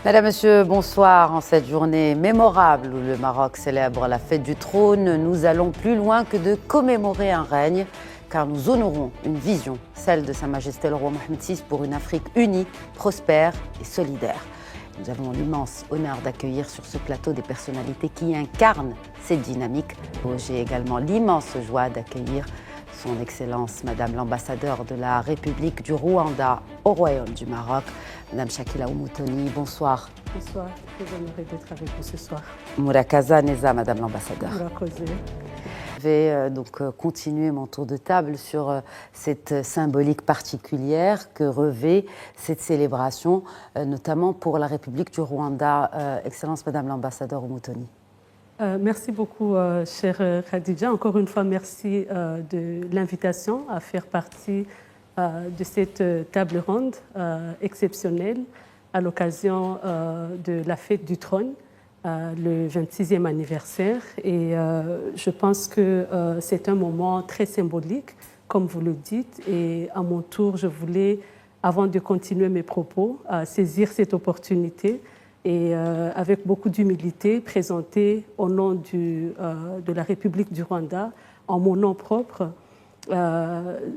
Mesdames, Messieurs, bonsoir. En cette journée mémorable où le Maroc célèbre la fête du trône, nous allons plus loin que de commémorer un règne, car nous honorons une vision, celle de Sa Majesté le roi Mohamed VI pour une Afrique unie, prospère et solidaire. Nous avons l'immense honneur d'accueillir sur ce plateau des personnalités qui incarnent cette dynamique. J'ai également l'immense joie d'accueillir Son Excellence Madame l'ambassadeur de la République du Rwanda au Royaume du Maroc, Madame Shakila Oumoutoni. Bonsoir. Bonsoir, très honorée d'être avec vous ce soir. Mourakaza Neza, Madame l'ambassadeur. Je vais donc continuer mon tour de table sur cette symbolique particulière que revêt cette célébration, notamment pour la République du Rwanda. Excellence Madame l'ambassadeur Oumoutoni. Merci beaucoup, chère Khadija. Encore une fois, merci de l'invitation à faire partie de cette table ronde exceptionnelle à l'occasion de la fête du trône, le 26e anniversaire. Et je pense que c'est un moment très symbolique, comme vous le dites. Et à mon tour, je voulais, avant de continuer mes propos, saisir cette opportunité et avec beaucoup d'humilité, présenter au nom de la République du Rwanda, en mon nom propre,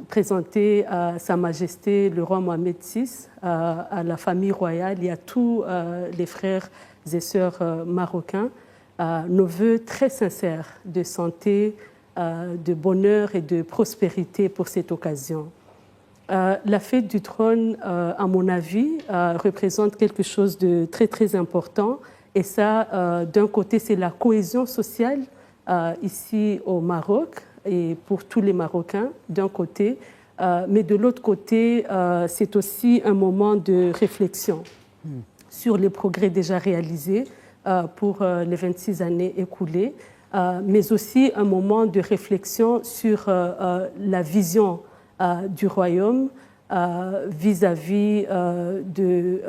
présenter à Sa Majesté le roi Mohamed VI, à la famille royale et à tous les frères et sœurs marocains, nos vœux très sincères de santé, de bonheur et de prospérité pour cette occasion. La fête du trône, à mon avis, représente quelque chose de très, très important. Et ça, d'un côté, c'est la cohésion sociale ici au Maroc et pour tous les Marocains, d'un côté. Mais de l'autre côté, c'est aussi un moment de réflexion sur les progrès déjà réalisés pour les 26 années écoulées, mais aussi un moment de réflexion sur la vision du royaume vis-à-vis de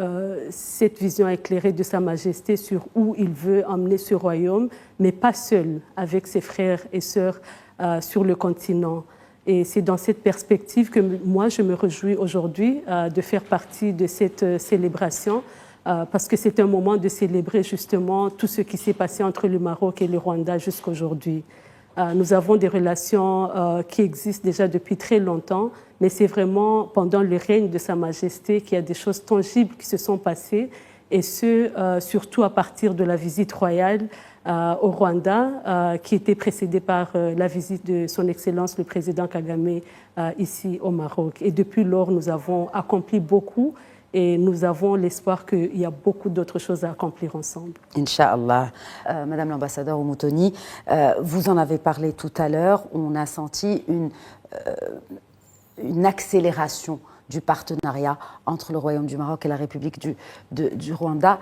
cette vision éclairée de Sa Majesté sur où il veut emmener ce royaume, mais pas seul, avec ses frères et sœurs sur le continent. Et c'est dans cette perspective que moi, je me réjouis aujourd'hui de faire partie de cette célébration, parce que c'est un moment de célébrer justement tout ce qui s'est passé entre le Maroc et le Rwanda jusqu'à aujourd'hui. Nous avons des relations qui existent déjà depuis très longtemps, mais c'est vraiment pendant le règne de Sa Majesté qu'il y a des choses tangibles qui se sont passées, et ce, surtout à partir de la visite royale au Rwanda, qui était précédée par la visite de Son Excellence le Président Kagame ici au Maroc. Et depuis lors, nous avons accompli beaucoup. Et nous avons l'espoir qu'il y a beaucoup d'autres choses à accomplir ensemble. Inch'Allah. Madame l'ambassadeur Oumoutoni, vous en avez parlé tout à l'heure. On a senti une accélération du partenariat entre le Royaume du Maroc et la République du Rwanda.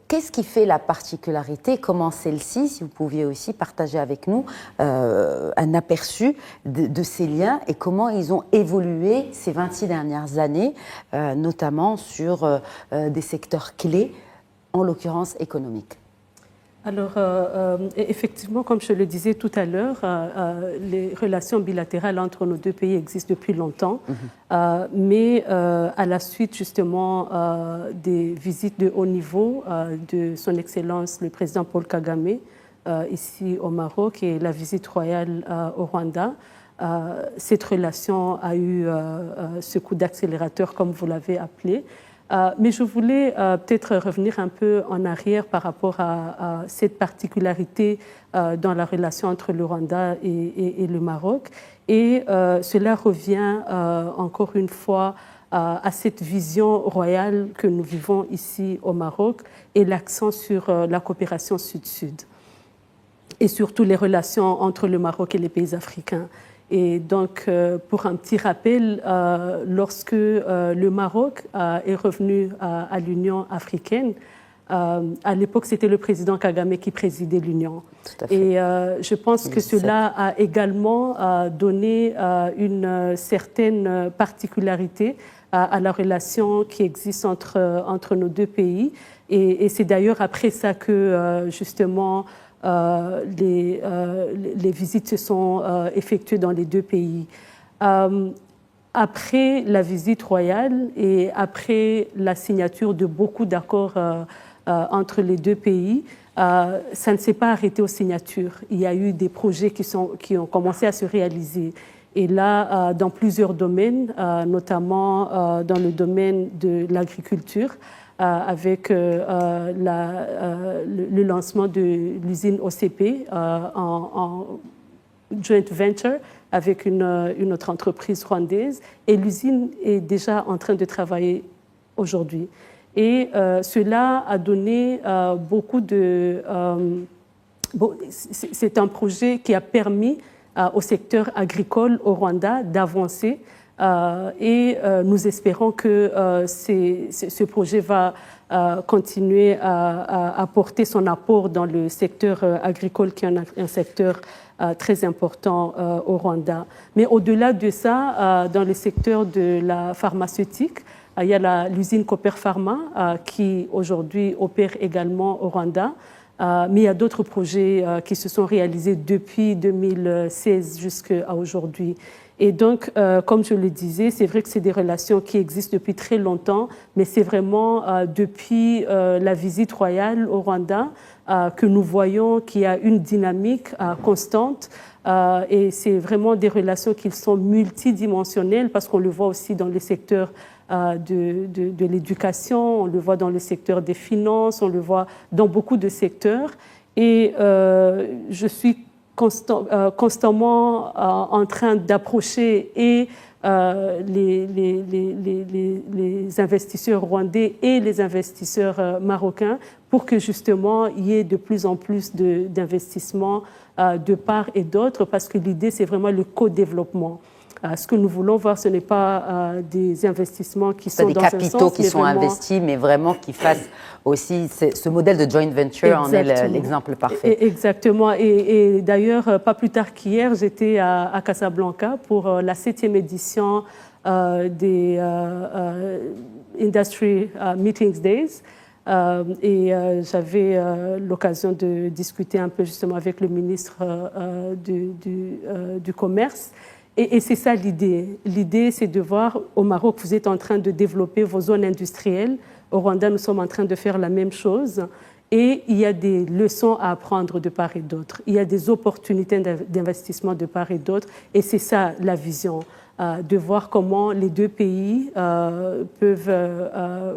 Qu'est-ce qui fait la particularité? Comment celle-ci, si vous pouviez aussi partager avec nous un aperçu de ces liens et comment ils ont évolué ces 26 dernières années, notamment sur des secteurs clés, en l'occurrence économiques? Alors, effectivement, comme je le disais tout à l'heure, les relations bilatérales entre nos deux pays existent depuis longtemps, mais à la suite justement des visites de haut niveau de Son Excellence le Président Paul Kagame ici au Maroc et la visite royale au Rwanda, cette relation a eu ce coup d'accélérateur, comme vous l'avez appelé. Mais je voulais peut-être revenir un peu en arrière par rapport à cette particularité dans la relation entre le Rwanda et le Maroc. Et cela revient encore une fois à cette vision royale que nous vivons ici au Maroc et l'accent sur la coopération sud-sud et surtout les relations entre le Maroc et les pays africains. Et donc, pour un petit rappel, lorsque le Maroc est revenu à l'Union africaine, à l'époque, c'était le président Kagame qui présidait l'Union. Et je pense que cela a également donné une certaine particularité à la relation qui existe entre nos deux pays. Et c'est d'ailleurs après ça que, justement, les visites se sont effectuées dans les deux pays. après la visite royale et après la signature de beaucoup d'accords entre les deux pays, ça ne s'est pas arrêté aux signatures. Il y a eu des projets qui ont commencé à se réaliser. Et là, dans plusieurs domaines, notamment dans le domaine de l'agriculture, avec le lancement de l'usine OCP en joint venture avec une autre entreprise rwandaise. Et l'usine est déjà en train de travailler aujourd'hui. Et cela a donné beaucoup de... c'est un projet qui a permis au secteur agricole au Rwanda d'avancer et nous espérons que ce projet va continuer à apporter son apport dans le secteur agricole qui est un secteur très important au Rwanda. Mais au-delà de ça, dans le secteur de la pharmaceutique, il y a l'usine Cooper Pharma qui aujourd'hui opère également au Rwanda. Mais il y a d'autres projets qui se sont réalisés depuis 2016 jusqu'à aujourd'hui. Et donc, comme je le disais, c'est vrai que c'est des relations qui existent depuis très longtemps, mais c'est vraiment depuis la visite royale au Rwanda que nous voyons qu'il y a une dynamique constante. Et c'est vraiment des relations qui sont multidimensionnelles parce qu'on le voit aussi dans les secteurs de l'éducation, on le voit dans le secteur des finances, on le voit dans beaucoup de secteurs. Et je suis constamment en train d'approcher et les investisseurs rwandais et les investisseurs marocains pour que justement il y ait de plus en plus d'investissements de part et d'autre, parce que l'idée c'est vraiment le co-développement. Ce que nous voulons voir, ce n'est pas des investissements qui sont dans un sens, des capitaux qui sont investis, mais vraiment qui fassent aussi ce modèle de joint venture en est l'exemple parfait. Exactement. Et d'ailleurs, pas plus tard qu'hier, j'étais à Casablanca pour la 7e édition des Industry Meetings Days. Et j'avais l'occasion de discuter un peu justement avec le ministre du Commerce. Et c'est ça l'idée. L'idée, c'est de voir au Maroc, vous êtes en train de développer vos zones industrielles. Au Rwanda, nous sommes en train de faire la même chose. Et il y a des leçons à apprendre de part et d'autre. Il y a des opportunités d'investissement de part et d'autre. Et c'est ça la vision, de voir comment les deux pays peuvent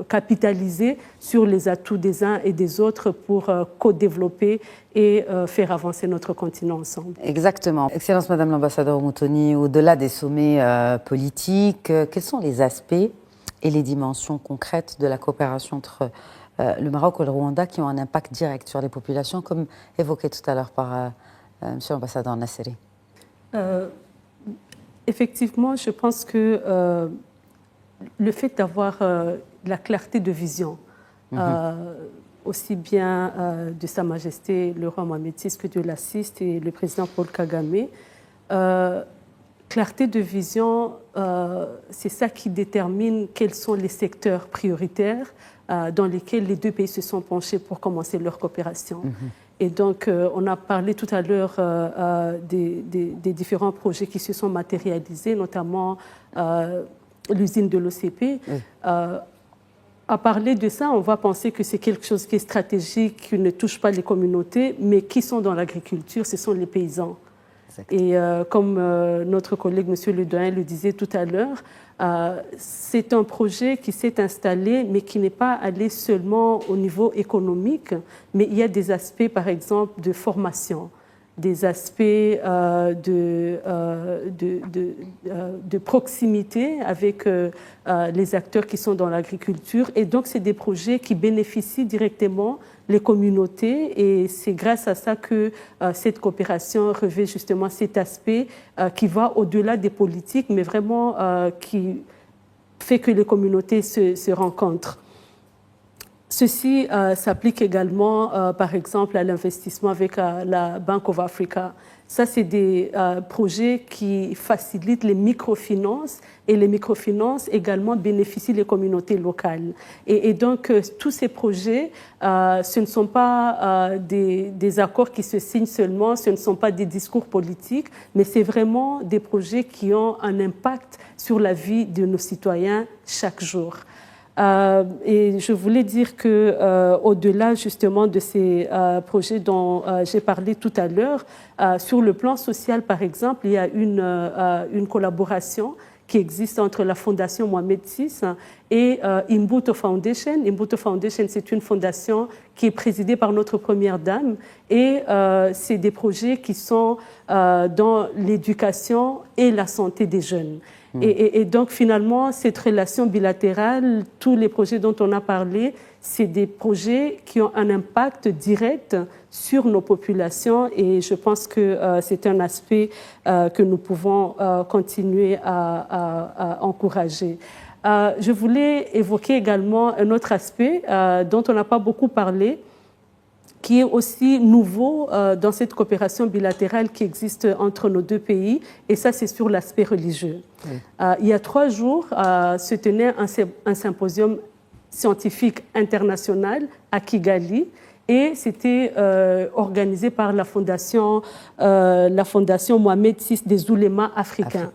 capitaliser sur les atouts des uns et des autres pour co-développer et faire avancer notre continent ensemble. Exactement. Excellence Madame l'ambassadeur Muthoni, au-delà des sommets politiques, quels sont les aspects et les dimensions concrètes de la coopération entre le Maroc et le Rwanda qui ont un impact direct sur les populations, comme évoqué tout à l'heure par Monsieur l'ambassadeur Nasseri? Effectivement, je pense que le fait d'avoir la clarté de vision, aussi bien de Sa Majesté le roi Mohamed VI que de l'Assiste et le président Paul Kagame, clarté de vision, c'est ça qui détermine quels sont les secteurs prioritaires dans lesquels les deux pays se sont penchés pour commencer leur coopération. Et donc, on a parlé tout à l'heure des différents projets qui se sont matérialisés, notamment l'usine de l'OCP. À parler de ça, on va penser que c'est quelque chose qui est stratégique, qui ne touche pas les communautés, mais qui sont dans l'agriculture, ce sont les paysans. Et comme notre collègue M. Le Doyen le disait tout à l'heure, c'est un projet qui s'est installé, mais qui n'est pas allé seulement au niveau économique, mais il y a des aspects, par exemple, de formation, des aspects de proximité avec les acteurs qui sont dans l'agriculture. Et donc, c'est des projets qui bénéficient directement les communautés, et c'est grâce à ça que cette coopération revêt justement cet aspect qui va au-delà des politiques, mais vraiment qui fait que les communautés se rencontrent. Ceci s'applique également, par exemple, à l'investissement avec la Bank of Africa. Ça, c'est des projets qui facilitent les microfinances et les microfinances également bénéficient les communautés locales. Et donc, tous ces projets, ce ne sont pas des accords qui se signent seulement, ce ne sont pas des discours politiques, mais c'est vraiment des projets qui ont un impact sur la vie de nos citoyens chaque jour. Et je voulais dire que au-delà justement de ces projets dont j'ai parlé tout à l'heure, sur le plan social par exemple, il y a une collaboration qui existe entre la Fondation Mohamed VI et Imbuto Foundation. Imbuto Foundation, c'est une fondation qui est présidée par notre première dame et c'est des projets qui sont dans l'éducation et la santé des jeunes. Et donc, finalement, cette relation bilatérale, tous les projets dont on a parlé, c'est des projets qui ont un impact direct sur nos populations et je pense que c'est un aspect que nous pouvons continuer à encourager. Je voulais évoquer également un autre aspect dont on n'a pas beaucoup parlé, qui est aussi nouveau dans cette coopération bilatérale qui existe entre nos deux pays, et ça c'est sur l'aspect religieux. Il y a 3 jours se tenait un symposium scientifique international à Kigali, et c'était organisé par la fondation Mohamed VI des oulémas africains.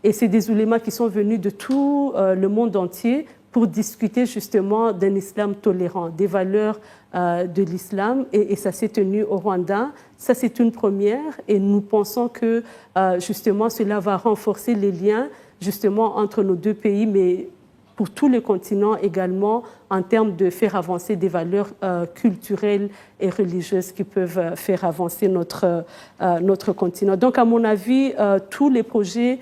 Et c'est des oulémas qui sont venus de tout le monde entier pour discuter justement d'un islam tolérant, des valeurs de l'islam, et ça s'est tenu au Rwanda. Ça, c'est une première, et nous pensons que justement cela va renforcer les liens justement entre nos deux pays, mais pour tout le continent également, en termes de faire avancer des valeurs culturelles et religieuses qui peuvent faire avancer notre continent. Donc, à mon avis, tous les projets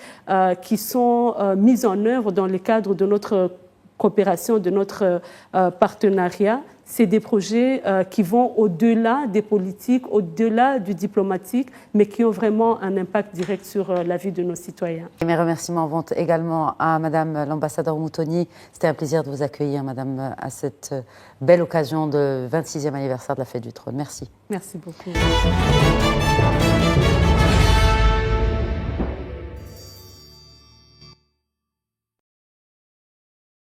qui sont mis en œuvre dans le cadre de notre coopération, de notre partenariat, c'est des projets qui vont au-delà des politiques, au-delà du diplomatique, mais qui ont vraiment un impact direct sur la vie de nos citoyens. Et mes remerciements vont également à Madame l'ambassadeur Moutoni. C'était un plaisir de vous accueillir, Madame, à cette belle occasion de 26e anniversaire de la Fête du Trône. Merci. Merci beaucoup.